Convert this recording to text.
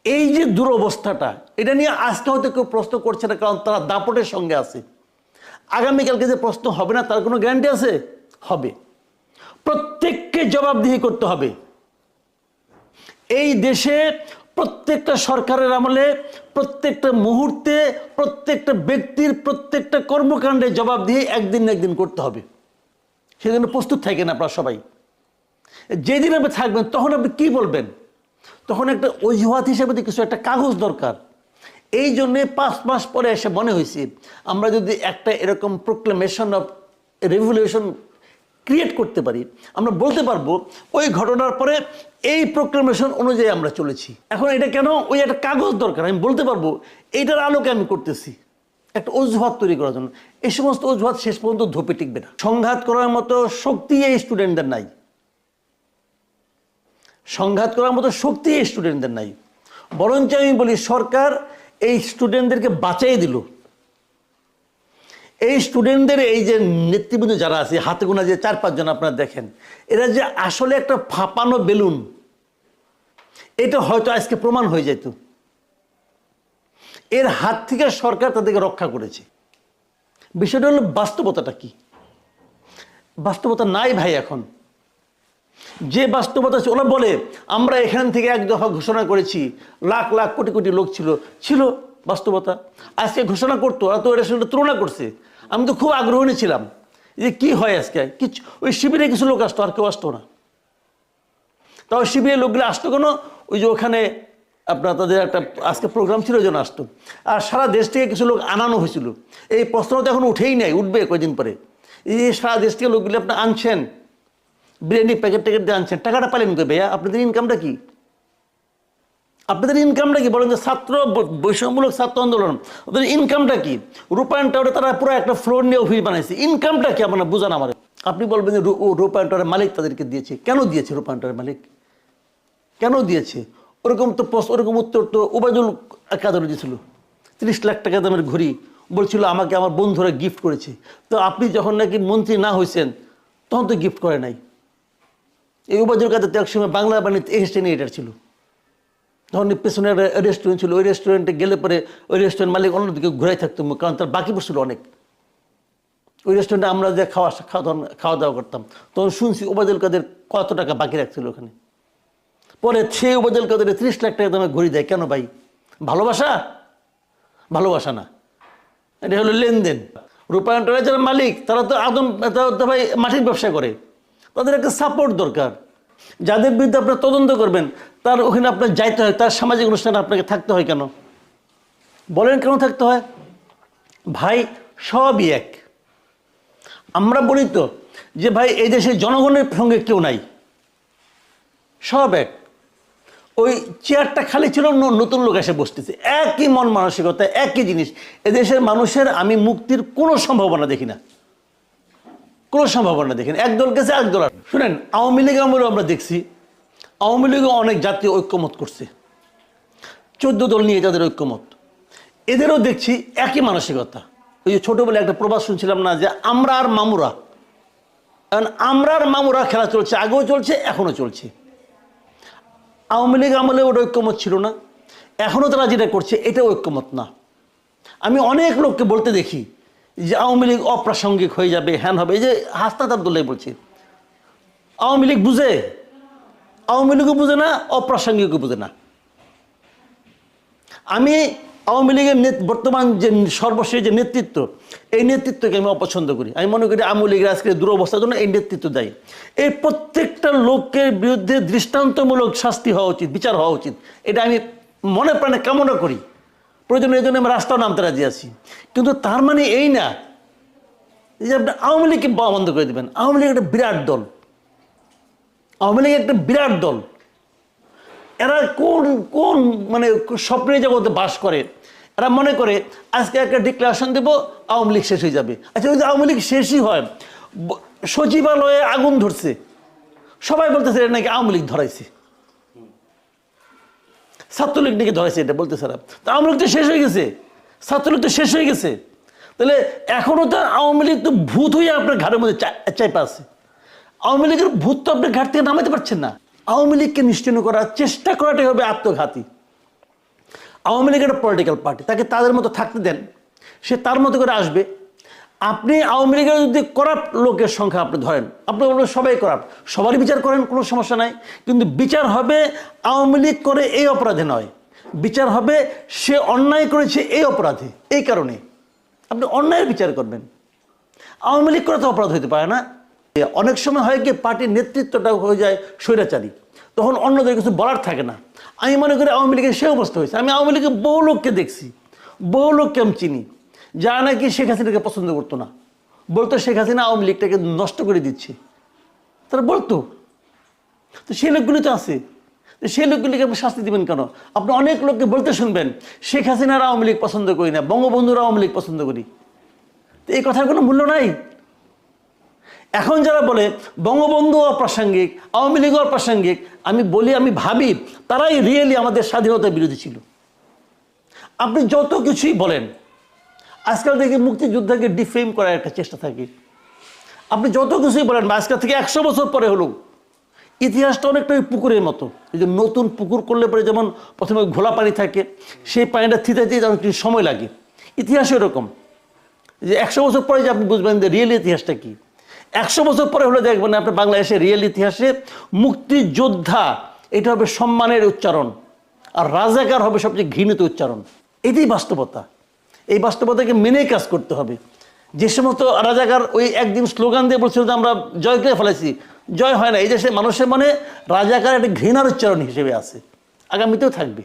এই যে দুরবস্থাটা, এটা নিয়ে আজকে হয়তো কেউ প্রশ্ন করছে না, কারণ তারা দাপটের সঙ্গে আছে। আগামীকালকে যে প্রশ্ন হবে না তার কোনো গ্যারান্টি আছে? হবে। প্রত্যেককে জবাবদিহি করতে হবে। এই দেশে প্রত্যেকটা সরকারের আমলে, প্রত্যেকটা মুহূর্তে, প্রত্যেকটা ব্যক্তির প্রত্যেকটা কর্মকাণ্ডে জবাবদিহি একদিন না একদিন করতে হবে। সেজন্য প্রস্তুত থাকেন আপনারা সবাই। যেদিন আপনি থাকবেন তখন আপনি কি বলবেন? তখন একটা অজুহাত হিসেবে কিছু একটা কাগজ দরকার। এই জন্যে 5 মাস পরে এসে মনে হয়েছে আমরা যদি একটা এরকম প্রোক্লেমেশন অফ রেভলিউশন ক্রিয়েট করতে পারি, আমরা বলতে পারবো ওই ঘটনার পরে এই প্রোক্লেমেশন অনুযায়ী আমরা চলেছি। এখন এটা কেন? ওই একটা কাগজ দরকার, আমি বলতে পারবো এইটার আলোকে আমি করতেছি, একটা অজুহাত তৈরি করার জন্য। এই সমস্ত অজুহাত শেষ পর্যন্ত ধোপে টিকবে না। সংঘাত করার মতো শক্তি এই স্টুডেন্টদের নাই। সংঘাত করার মতো শক্তি এই স্টুডেন্টদের নাই। বরঞ্চ আমি বলি সরকার এই স্টুডেন্টদেরকে বাঁচাই দিল। এই স্টুডেন্টদের এই যে নেতৃবৃন্দ যারা আছে, হাতে গোনা যে 4-5 জন আপনারা দেখেন, এরা যে আসলে একটা ফাঁপানো বেলুন, এটা হয়তো আজকে প্রমাণ হয়ে যেত। এর হাত থেকে সরকার তাদেরকে রক্ষা করেছে। বিষয়টা হলো বাস্তবতাটা কি? বাস্তবতা নাই ভাই। এখন যে বাস্তবতা ওরা বলে আমরা এখান থেকে এক দফা ঘোষণা করেছি, লাখ লাখ কোটি কোটি লোক ছিল বাস্তবতা। আজকে ঘোষণা করতো, ওরা তো এর সঙ্গে তুলনা করছে। আমি তো খুব আগ্রহী ছিলাম যে কি হয় আজকে। কিছু ওই শিবিরে কিছু লোক আসতো, আর কেউ আসতো না। তাও শিবিরের লোকগুলো আসতো কেন? ওই যে ওখানে আপনার তাদের একটা আজকে প্রোগ্রাম ছিল, ওই জন্য আসতো। আর সারা দেশ থেকে কিছু লোক আনানো হয়েছিল। এই প্রশ্ন তো এখন উঠেই নাই, উঠবে কয়দিন পরে। এই যে সারা দেশ থেকে লোকগুলি আপনি আনছেন, বিরিয়ানি প্যাকেট ট্যাকেট দিয়ে আনছেন, টাকাটা পাইলেন কই ভাইয়া? আপনাদের ইনকামটা কি? আপনাদের ইনকামটা কি বলেন? যে ছাত্র বৈষম্যমূলক ছাত্র আন্দোলন, ওদের ইনকামটা কি? রূপায়ণ টাওয়ারে তারা পুরো একটা ফ্লোর নিয়ে অফিস বানাইছে। ইনকামটা কি আপনারা বুঝান আমার। আপনি বলবেন যে রূপায়ণ টাওয়ারের মালিক তাদেরকে দিয়েছে। কেন দিয়েছে রূপায়ণ টাওয়ারের মালিক? কেন দিয়েছে? ওরকম উত্তর তো ওবায়দুল কাদের দিয়েছিল। 30 লাখ টাকা দামের ঘড়ি বলছিল আমাকে আমার বন্ধুরা গিফট করেছে। তো আপনি যখন নাকি মন্ত্রী না হয়েছেন তখন তো গিফট করে নাই। এই ওবায়দুল কাদের তো একসময় বাংলা বাণিজ্য এক্সটেনিয়েটার ছিল। তখন পেছনে একটা রেস্টুরেন্ট ছিল, ওই রেস্টুরেন্টে গেলে পরে ওই রেস্টুরেন্ট মালিক অন্যদিকে ঘুরাই থাকতো, কারণ তার বাকি পড়ছিল অনেক। ওই রেস্টুরেন্টে আমরা যে খাওয়া দাওয়া করতাম, তখন শুনছি ওবায়দুল কাদের কত টাকা বাকি রাখছিল ওখানে। পরে সেই ওবায়দুল কাদের 30 লাখ টাকা দামে ঘড়ি দেয়। কেন ভাই? ভালোবাসা? ভালোবাসা না, এটা হলো লেনদেন। রূপায়ণ টাওয়ারের যারা মালিক তারা তো ভাই মাটির ব্যবসা করে, তাদের একটা সাপোর্ট দরকার। যাদের বিরুদ্ধে আপনার তদন্ত করবেন তার ওখানে আপনার যাইতে হয়, তার সামাজিক অনুষ্ঠানে আপনাকে থাকতে হয়। কেন বলেন? কেন থাকতে হয় ভাই? সবই এক। আমরা বলি তো যে ভাই এই দেশের জনগণের সঙ্গে কেউ নাই, সব এক। ওই চেয়ারটা খালি ছিল, নতুন লোক এসে বসতেছে। একই মন মানসিকতা, একই জিনিস। এদেশের মানুষের আমি মুক্তির কোনো সম্ভাবনা দেখি না, কোনো সম্ভাবনা দেখেন। একদল গেছে, একদল। শুনেন, আওয়ামী লীগ আমলেও আমরা দেখছি, আওয়ামী লীগও অনেক জাতীয় ঐক্যমত করছে, 14 দল নিয়ে তাদের ঐক্যমত। এদেরও দেখছি একই মানসিকতা। ওই যে ছোটোবেলায় একটা প্রবাদ শুনছিলাম না, যে আমরা আর মামুরা। কারণ আমরা আর মামুরা খেলা চলছে, আগেও চলছে, এখনও চলছে। আওয়ামী লীগ আমলে ওটা ঐক্যমত ছিল না, এখনও তারা যেটা করছে এটা ঐক্যমত না। আমি অনেক লোককে বলতে দেখি যে আওয়ামী লীগ অপ্রাসঙ্গিক হয়ে যাবে, হ্যান হবে। এই যে হাসনাত আব্দুল্লাহ বলছে আওয়ামী লীগ বুঝে, আওয়ামী লীগও বুঝে না, অপ্রাসঙ্গিকও বুঝে না। আমি আওয়ামী লীগের বর্তমান যে সর্বশেষ যে নেতৃত্ব, এই নেতৃত্বকে আমি অপছন্দ করি। আমি মনে করি আওয়ামী লীগের আজকে দুরবস্থার জন্য এই নেতৃত্ব দায়ী। এই প্রত্যেকটা লোকের বিরুদ্ধে দৃষ্টান্তমূলক শাস্তি হওয়া উচিত, বিচার হওয়া উচিত। এটা আমি মনে প্রাণে কামনা করি। প্রয়োজনে এই জন্য আমি রাস্তাও নামতে রাজি আছি। কিন্তু তার মানে এই না যে আপনি আওয়ামী লীগকে বন্ধ করে দেবেন। আওয়ামী লীগ একটা বিরাট দল, আওয়ামী লীগ একটা বিরাট দল। এরা কোন কোন মানে স্বপ্নের জগতে বাস করে। এরা মনে করে আজকে একটা ডিক্লারেশন দেব, আওয়ামী লীগ শেষ হয়ে যাবে। আচ্ছা, ওই যে আওয়ামী লীগ শেষই হয়, সচিবালয়ে আগুন ধরছে, সবাই বলতেছে এটা নাকি আওয়ামী লীগ ধরাইছে, ছাত্রলীগ নাকি ধরাইছে, এটা বলতেছে। তা আওয়ামী লীগ তো শেষ হয়ে গেছে, ছাত্রলীগ তো শেষ হয়ে গেছে। তাহলে এখনও তো আওয়ামী লীগ তো ভূত হয়ে আপনার ঘাড়ের মধ্যে চাইপা আছে। আওয়ামী লীগের ভূত তো আপনি ঘাট থেকে নামাতে পারছেন না। আওয়ামী লীগকে নিশ্চিহ্ন করার চেষ্টা করাটাই হবে আত্মঘাতী। আওয়ামী লীগ একটা পলিটিক্যাল পার্টি, তাকে তাদের মতো থাকতে দেন, সে তার মতো করে আসবে। আপনি আওয়ামী লীগের যদি করাপ্ট লোকের সংখ্যা আপনি ধরেন, আপনি বলবেন সবাই করাপ্ট, সবারই বিচার করেন, কোনো সমস্যা নাই, কিন্তু বিচার হবে আওয়ামী লীগ করে এই অপরাধে নয়, বিচার হবে সে অন্যায় করেছে এই অপরাধে। এই কারণে আপনি অন্যায়ের বিচার করবেন, আওয়ামী লীগ করে তো অপরাধ হইতে পারে না। অনেক সময় হয় কি পার্টির নেতৃত্বটা হয়ে যায় স্বৈরাচারী, তখন অন্যদের কিছু বলার থাকে না। আমি মনে করি আওয়ামী লীগের সে অবস্থা হয়েছে। আমি আওয়ামী লীগের বহু লোককে দেখছি, বহু লোককে আমি চিনি যারা নাকি শেখ হাসিনাকে পছন্দ করতো না, বলতো শেখ হাসিনা আওয়ামী লীগটাকে নষ্ট করে দিচ্ছে, তারা বলতো। তো সেই লোকগুলি তো আছে, তো সেই লোকগুলিকে আপনি শাস্তি দেবেন কেন? আপনি অনেক লোককে বলতে শুনবেন শেখ হাসিনার আওয়ামী লীগ পছন্দ করি না, বঙ্গবন্ধুর আওয়ামী লীগ পছন্দ করি। তো এই কথার কোনো মূল্য নাই। এখন যারা বলে বঙ্গবন্ধু অপ্রাসঙ্গিক, আওয়ামী লীগ অপ্রাসঙ্গিক, আমি বলি, আমি ভাবি তারাই রিয়েলি আমাদের স্বাধীনতার বিরোধী ছিল। আপনি যত কিছুই বলেন, আজকাল থেকে মুক্তিযোদ্ধাকে ডিফেম করার একটা চেষ্টা থাকে। আপনি যত কিছুই বলেন, আজকাল থেকে 100 বছর পরে হলো, ইতিহাসটা অনেকটা ওই পুকুরের মতো। এই যে নতুন পুকুর করলে পরে যেমন প্রথমে ঘোলা পানি থাকে, সেই পানিটা থিতাইতে অনেক কিছু সময় লাগে, ইতিহাসও এরকম। যে 100 বছর পরে যে আপনি বুঝবেন যে রিয়েল ইতিহাসটা কি। 100 বছর পরে হলে দেখবেন আপনার বাংলাদেশের রিয়েল ইতিহাসে মুক্তিযোদ্ধা এটা হবে সম্মানের উচ্চারণ, আর রাজাকার হবে সবচেয়ে ঘৃণিত উচ্চারণ। এটাই বাস্তবতা। এই বাস্তবতাকে মেনে কাজ করতে হবে। যে সমস্ত রাজাকার ওই একদিন স্লোগান দিয়ে বলছিল যে আমরা জয় করে ফেলেছি, জয় হয় না। এই দেশে মানুষের মনে রাজাকার একটা ঘৃণার উচ্চারণ হিসেবে আছে, আগামীতেও থাকবে।